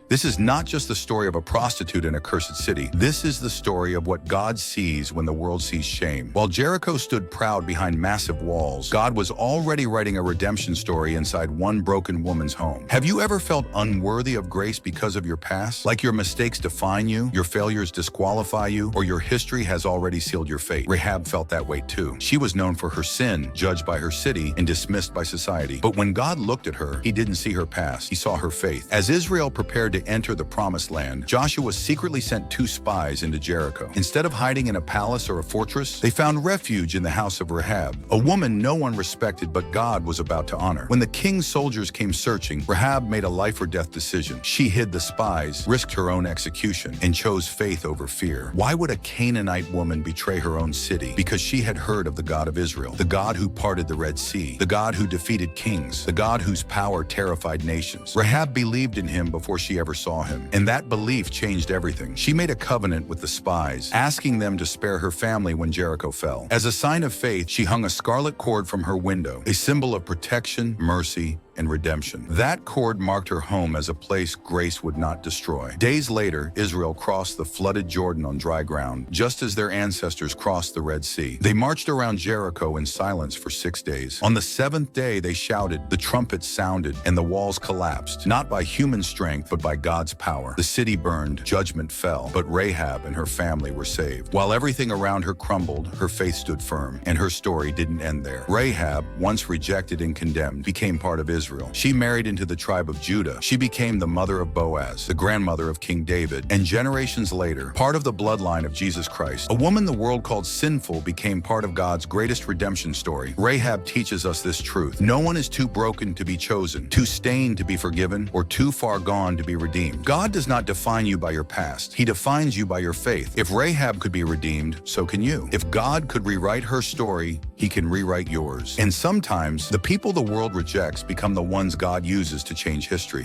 This is not just the story of a prostitute in a cursed city. This is the story of what God sees when the world sees shame. While Jericho stood proud behind massive walls, God was already writing a redemption story inside one broken woman's home. Have you ever felt unworthy of grace because of your past? Like your mistakes define you, your failures disqualify you, or your history has already sealed your fate? Rahab felt that way too. She was known for her sin, judged by her city, and dismissed by society. But when God looked at her, he didn't see her past, he saw her faith. As Israel prepared to enter the promised land, Joshua secretly sent 2 spies into Jericho. Instead of hiding in a palace or a fortress, they found refuge in the house of Rahab, a woman no one respected but God was about to honor. When the king's soldiers came searching, Rahab made a life or death decision. She hid the spies, risked her own execution, and chose faith over fear. Why would a Canaanite woman betray her own city? Because she had heard of the God of Israel, the God who parted the Red Sea, the God who defeated kings, the God whose power terrified nations. Rahab believed in him before she ever saw him, and that belief changed everything. She made a covenant with the spies, asking them to spare her family when Jericho fell. As a sign of faith, she hung a scarlet cord from her window, a symbol of protection, mercy, and redemption. That cord marked her home as a place grace would not destroy. Days later, Israel crossed the flooded Jordan on dry ground, just as their ancestors crossed the Red Sea. They marched around Jericho in silence for 6 days. On the 7th day, they shouted, the trumpets sounded, and the walls collapsed, not by human strength, but by God's power. The city burned, judgment fell, but Rahab and her family were saved. While everything around her crumbled, her faith stood firm, and her story didn't end there. Rahab, once rejected and condemned, became part of Israel. She married into the tribe of Judah. She became the mother of Boaz, the grandmother of King David, and generations later, part of the bloodline of Jesus Christ. A woman the world called sinful became part of God's greatest redemption story. Rahab teaches us this truth. No one is too broken to be chosen, too stained to be forgiven, or too far gone to be redeemed. God does not define you by your past. He defines you by your faith. If Rahab could be redeemed, so can you. If God could rewrite her story, he can rewrite yours. And sometimes, the people the world rejects become the ones God uses to change history.